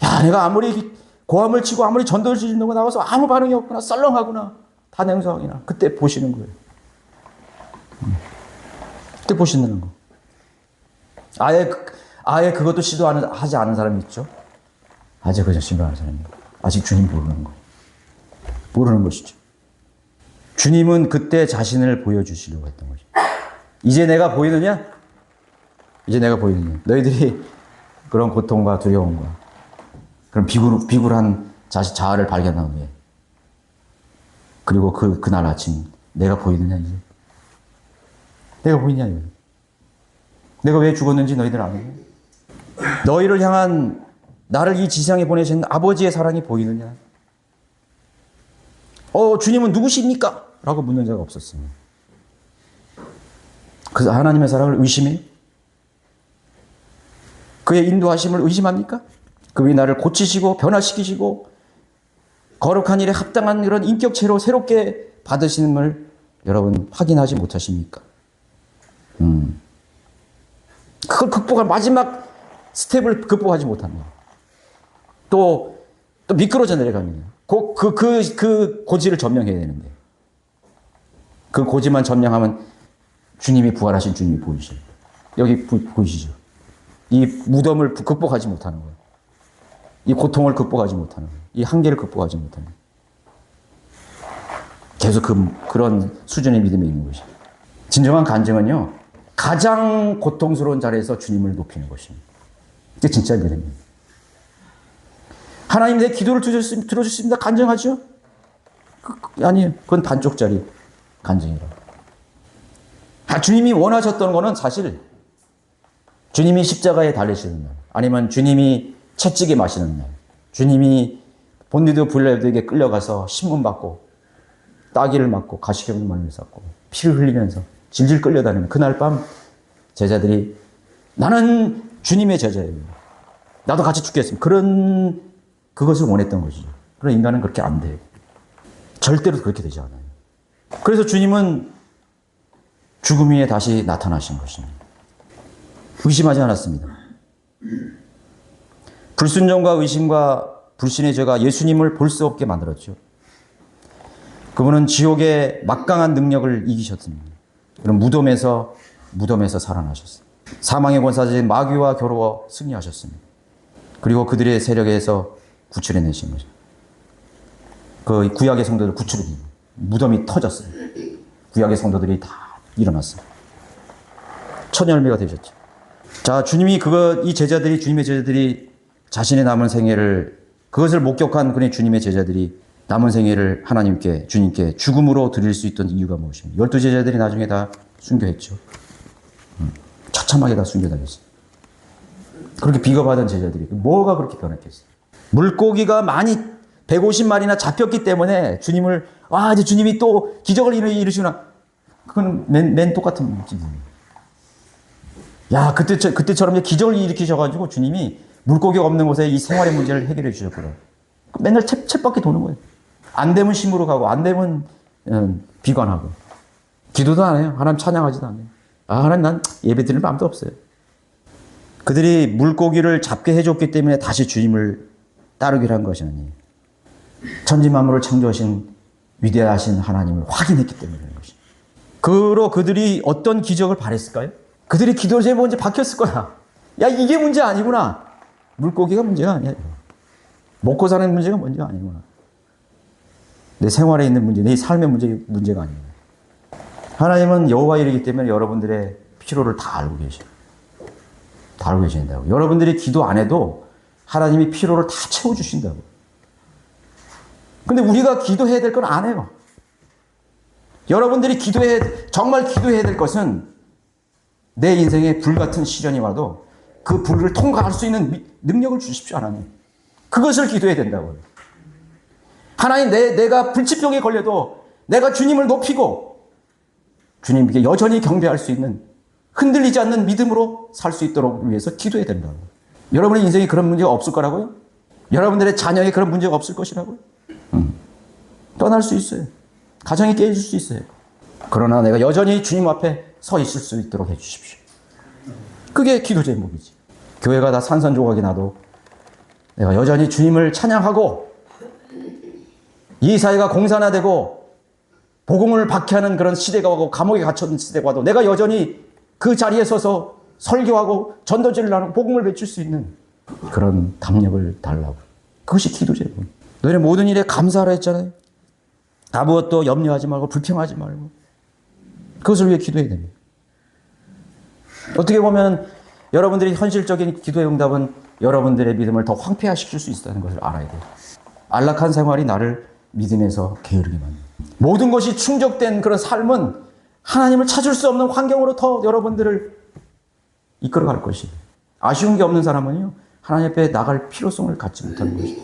야, 내가 아무리 고함을 치고 아무리 전도를 지진다고 나와서 아무 반응이 없구나. 썰렁하구나. 다 냉정하구나. 그때 보시는 거예요. 그때 보시는 거. 아예 그것도 하지 않은 사람이 있죠. 아직 그저 신뢰하는 사람이에요. 아직 주님 모르는 거. 모르는 것이죠. 주님은 그때 자신을 보여주시려고 했던 거죠. 이제 내가 보이느냐? 이제 내가 보이느냐? 너희들이 그런 고통과 두려움과 그런 비굴한 자아를 발견한 후에 그리고 그날 아침 내가 보이느냐 이제? 내가 보이냐 이거? 내가 왜 죽었는지 너희들 아느냐? 너희를 향한 나를 이 지상에 보내신 아버지의 사랑이 보이느냐? 주님은 누구십니까? 라고 묻는 자가 없었습니다. 그래서 하나님의 사랑을 의심해? 그의 인도하심을 의심합니까? 그분이 나를 고치시고 변화시키시고 거룩한 일에 합당한 이런 인격체로 새롭게 받으시는을 여러분 확인하지 못하십니까? 그걸 극복할 마지막 스텝을 극복하지 못합니다. 또 미끄러져 내려갑니다. 그 고지를 점령해야 되는데 그 고지만 점령하면 주님이 부활하신 주님이 보이셔요. 여기 보이시죠? 이 무덤을 극복하지 못하는 거예요. 이 고통을 극복하지 못하는 거예요. 이 한계를 극복하지 못하는 거예요. 계속 그런 수준의 믿음이 있는 것이죠. 진정한 간증은요, 가장 고통스러운 자리에서 주님을 높이는 것입니다. 이게 진짜 믿음입니다. 하나님 내 기도를 들어주십니다. 간증하죠? 아니에요. 그건 반쪽짜리 간증이라고. 주님이 원하셨던 거는 사실 주님이 십자가에 달리시는 날, 아니면 주님이 채찍에 마시는 날, 주님이 본디도 빌라도에게 끌려가서 신문받고 따기를 맞고 가시병만을 쌓고 피를 흘리면서 질질 끌려다니는 그날 밤 제자들이 나는 주님의 제자예요. 나도 같이 죽겠습니다. 그것을 원했던 것이죠. 그러나 인간은 그렇게 안 돼요. 절대로 그렇게 되지 않아요. 그래서 주님은 죽음 위에 다시 나타나신 것입니다. 의심하지 않았습니다. 불순종과 의심과 불신의 죄가 예수님을 볼 수 없게 만들었죠. 그분은 지옥의 막강한 능력을 이기셨습니다. 그럼 무덤에서 살아나셨어요. 사망의 권사자인 마귀와 겨루어 승리하셨습니다. 그리고 그들의 세력에서 구출해내신 거죠. 그 구약의 성도들 구출이 무덤이 터졌어요. 구약의 성도들이 다 일어났어요. 천열매가 되셨죠. 자, 주님이 주님의 제자들이 자신의 남은 생애를, 그것을 목격한 그의 주님의 제자들이 남은 생애를 주님께 죽음으로 드릴 수 있던 이유가 무엇입니까? 12 제자들이 나중에 다 순교했죠. 처참하게 다 순교당했어요. 그렇게 비겁하던 제자들이 뭐가 그렇게 변했겠어요? 물고기가 많이 150마리나 잡혔기 때문에 이제 주님이 또 기적을 이루시구나. 그건 맨 똑같은 기분이에요. 야, 그때처럼 이제 기적을 일으키셔가지고 주님이 물고기가 없는 곳에 이 생활의 문제를 해결해 주셨거든요. 맨날 쳇바퀴 도는 거예요. 안 되면 심으로 가고, 안 되면 비관하고. 기도도 안 해요. 하나님 찬양하지도 않아요. 하나님 난 예배 드릴 마음도 없어요. 그들이 물고기를 잡게 해줬기 때문에 다시 주님을 따르기로 한 것이 아니에요. 천지만물을 창조하신 위대하신 하나님을 확인했기 때문에 그런 것입니다. 그들이 어떤 기적을 바랬을까요? 그들이 기도 제목이 먼저 박혔을 거야. 야, 이게 문제 아니구나. 물고기가 문제가 아니야. 먹고 사는 문제가 문제가 아니구나. 내 생활에 있는 문제, 내 삶의 문제가 아니구나. 하나님은 여호와 일이기 때문에 여러분들의 필요를 다 알고 계셔요. 다 알고 계신다고. 여러분들이 기도 안 해도 하나님이 필요를 다 채워주신다고. 근데 우리가 기도해야 될 건 안 해요. 여러분들이 정말 기도해야 될 것은 내 인생에 불같은 시련이 와도 그 불을 통과할 수 있는 능력을 주십시오, 하나님. 그것을 기도해야 된다고요. 하나님, 내가 불치병에 걸려도 내가 주님을 높이고 주님께 여전히 경배할 수 있는, 흔들리지 않는 믿음으로 살 수 있도록 위해서 기도해야 된다고요. 여러분의 인생에 그런 문제가 없을 거라고요? 여러분들의 자녀에 그런 문제가 없을 것이라고요? 떠날 수 있어요. 가정이 깨질 수 있어요. 그러나 내가 여전히 주님 앞에 서 있을 수 있도록 해주십시오. 그게 기도 제목이지. 교회가 다 산산조각이 나도 내가 여전히 주님을 찬양하고 이 사회가 공산화되고 복음을 박해하는 그런 시대가 오고 감옥에 갇혀있는 시대가 와도 내가 여전히 그 자리에 서서 설교하고 전도지를 나누고 복음을 외칠 수 있는 그런 담력을 달라고. 그것이 기도 제목. 너희는 모든 일에 감사하라 했잖아요. 아무것도 염려하지 말고 불평하지 말고. 그것을 위해 기도해야 됩니다. 어떻게 보면 여러분들이 현실적인 기도의 응답은 여러분들의 믿음을 더 황폐화시킬 수 있다는 것을 알아야 돼요. 안락한 생활이 나를 믿음에서 게으르게 만듭니다. 모든 것이 충족된 그런 삶은 하나님을 찾을 수 없는 환경으로 더 여러분들을 이끌어갈 것이에요. 아쉬운 게 없는 사람은요, 하나님 앞에 나갈 필요성을 갖지 못하는 것이에요.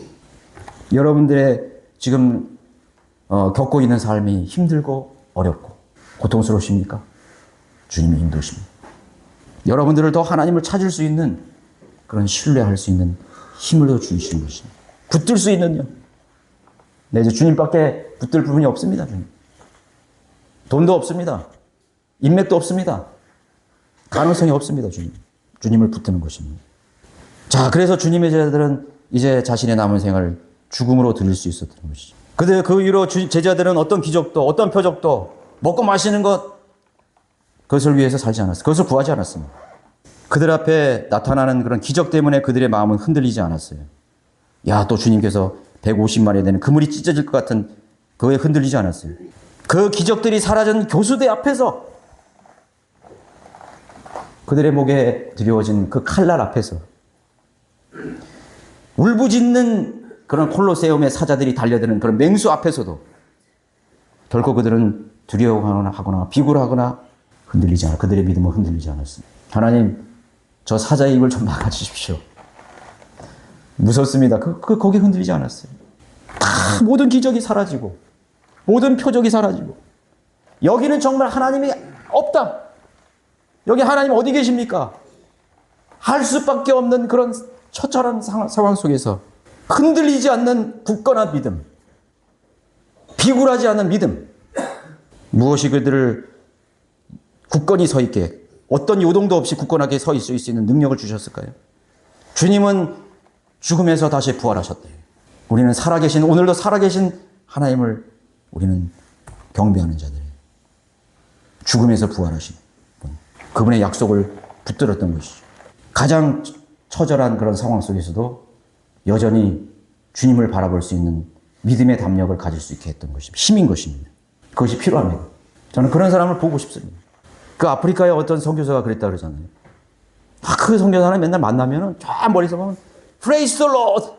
여러분들의 지금 겪고 있는 삶이 힘들고 어렵고 고통스러우십니까? 주님이 인도십니다. 여러분들을 더 하나님을 찾을 수 있는 그런 신뢰할 수 있는 힘을 더 주시는 것입니다. 붙들 수 있는요. 네, 이제 주님밖에 붙들 부분이 없습니다. 주님. 돈도 없습니다. 인맥도 없습니다. 가능성이 없습니다. 주님을 붙드는 것입니다. 자, 그래서 주님의 제자들은 이제 자신의 남은 생활을 죽음으로 드릴 수 있었던 것이죠. 그 이후로 제자들은 어떤 기적도 어떤 표적도 먹고 마시는 것, 그것을 위해서 살지 않았어요. 그것을 구하지 않았습니다. 그들 앞에 나타나는 그런 기적 때문에 그들의 마음은 흔들리지 않았어요. 야, 또 주님께서 150마리 되는 그물이 찢어질 것 같은 그거에 흔들리지 않았어요. 그 기적들이 사라진 교수대 앞에서, 그들의 목에 드리워진 그 칼날 앞에서, 울부짖는 그런 콜로세움의 사자들이 달려드는 그런 맹수 앞에서도 결코 그들은 두려워하거나 비굴하거나 흔들리지 않아. 그들의 믿음은 흔들리지 않았습니다. 하나님, 저 사자의 입을 좀 막아주십시오. 무섭습니다. 거기 흔들리지 않았어요. 다 모든 기적이 사라지고 모든 표적이 사라지고 여기는 정말 하나님이 없다. 여기 하나님 어디 계십니까? 할 수밖에 없는 그런 처절한 상황 속에서 흔들리지 않는 굳건한 믿음, 비굴하지 않은 믿음, 무엇이 그들을 굳건히 서 있게, 어떤 요동도 없이 굳건하게 서 있을 수 있는 능력을 주셨을까요? 주님은 죽음에서 다시 부활하셨대요. 우리는 살아계신, 오늘도 살아계신 하나님을 우리는 경배하는 자들이에요. 죽음에서 부활하신 분, 그분의 약속을 붙들었던 것이죠. 가장 처절한 그런 상황 속에서도 여전히 주님을 바라볼 수 있는 믿음의 담력을 가질 수 있게 했던 것입니다. 힘인 것입니다. 그것이 필요합니다. 저는 그런 사람을 보고 싶습니다. 그 아프리카의 어떤 선교사가 그랬다 그러잖아요. 그 선교사는 맨날 만나면 저 멀리서 보면 Praise the Lord!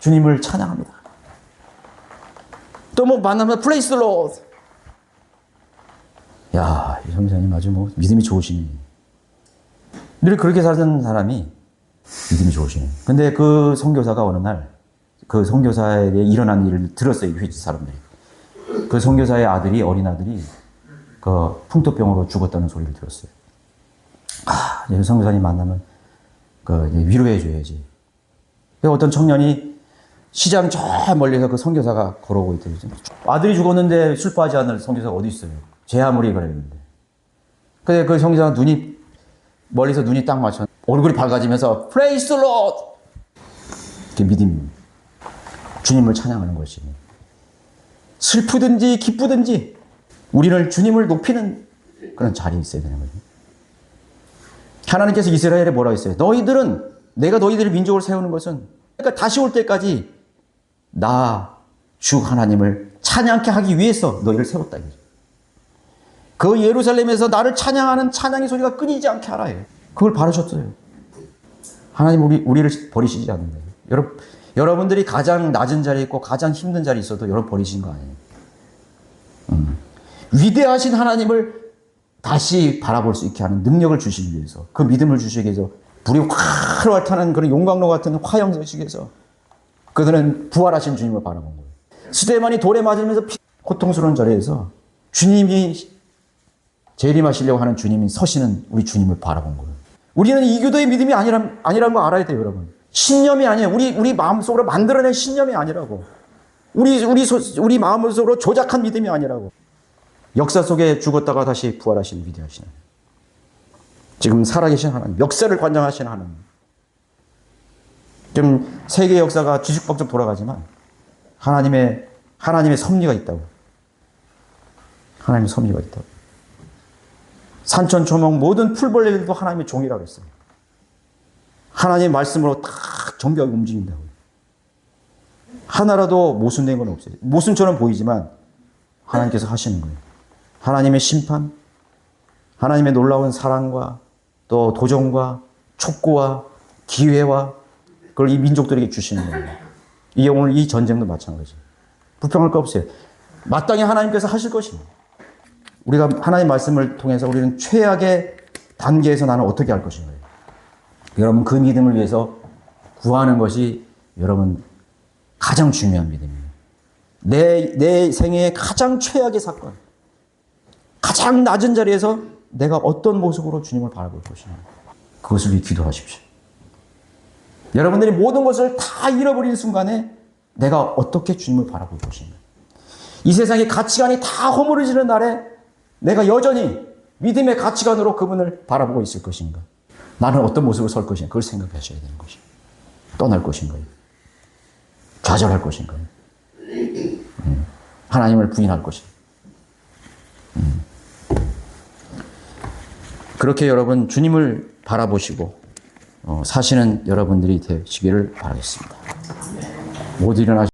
주님을 찬양합니다. 또 뭐 만나면 Praise the Lord! 야, 이 선교사님 아주 뭐 믿음이 좋으시네. 늘 그렇게 사는 사람이 믿음이 좋으시네. 근데 그 선교사가 어느 날 그 선교사에 일어난 일을 들었어요. 휴지 사람들이. 그 선교사의 아들이, 어린 아들이 그 풍토병으로 죽었다는 소리를 들었어요. 이제 선교사님 만나면 위로해 줘야지. 어떤 청년이 시장 저 멀리서 그 선교사가 걸어오고 있더니 아들이 죽었는데 슬퍼하지 않을 선교사가 어디 있어요? 제 아무리 그랬는데. 근데 그 선교사가 멀리서 눈이 딱 맞춰 얼굴이 밝아지면서 Praise the Lord! 그게 믿음입니다. 주님을 찬양하는 것이. 슬프든지 기쁘든지 우리는 주님을 높이는 그런 자리에 있어야 되는 거죠. 하나님께서 이스라엘에 뭐라고 했어요? 내가 너희들의 민족을 세우는 것은, 그러니까 다시 올 때까지 나 주 하나님을 찬양케 하기 위해서 너희를 세웠다. 그 예루살렘에서 나를 찬양하는 찬양의 소리가 끊이지 않게 하라. 그걸 바라셨어요. 하나님 우리를 버리시지 않는다. 여러분들이 가장 낮은 자리에 있고 가장 힘든 자리에 있어도 여러분 버리신 거 아니에요. 위대하신 하나님을 다시 바라볼 수 있게 하는 능력을 주시기 위해서, 그 믿음을 주시기 위해서, 불이 활활 타는 그런 용광로 같은 화영석에서 그들은 부활하신 주님을 바라본 거예요. 스데반이 돌에 맞으면서 고통스러운 자리에서 주님이 재림하시려고 하는 주님이 서시는 우리 주님을 바라본 거예요. 우리는 이교도의 믿음이 아니라는 거 알아야 돼요, 여러분. 신념이 아니에요. 우리 마음속으로 만들어낸 신념이 아니라고. 우리 마음속으로 조작한 믿음이 아니라고. 역사 속에 죽었다가 다시 부활하신 위대하신 하나님. 지금 살아계신 하나님. 역사를 관장하신 하나님. 지금 세계 역사가 뒤죽박죽 돌아가지만 하나님의 섭리가 있다고. 하나님의 섭리가 있다고. 산천초목 모든 풀벌레들도 하나님의 종이라고 했어요. 하나님의 말씀으로 딱 정교하게 움직인다고. 하나라도 모순된 건 없어요. 모순처럼 보이지만 하나님께서 하시는 거예요. 하나님의 심판, 하나님의 놀라운 사랑과 또 도전과 촉구와 기회와 그걸 이 민족들에게 주시는 거예요. 오늘 이 전쟁도 마찬가지예요. 불평할 거 없어요. 마땅히 하나님께서 하실 것입니다. 우리가 하나님 말씀을 통해서 우리는 최악의 단계에서 나는 어떻게 할 것인가요? 여러분, 그 믿음을 위해서 구하는 것이 여러분 가장 중요한 믿음이에요. 내 생애의 가장 최악의 사건, 가장 낮은 자리에서 내가 어떤 모습으로 주님을 바라볼 것인가, 그것을 위해 기도하십시오. 여러분들이 모든 것을 다 잃어버린 순간에 내가 어떻게 주님을 바라볼 것인가, 이 세상의 가치관이 다 허물어지는 날에 내가 여전히 믿음의 가치관으로 그분을 바라보고 있을 것인가, 나는 어떤 모습으로 설 것인가, 그걸 생각하셔야 되는 것이에요. 떠날 것인가요? 좌절할 것인가요? 하나님을 부인할 것인가? 그렇게 여러분 주님을 바라보시고 사시는 여러분들이 되시기를 바라겠습니다. 모두 일어나시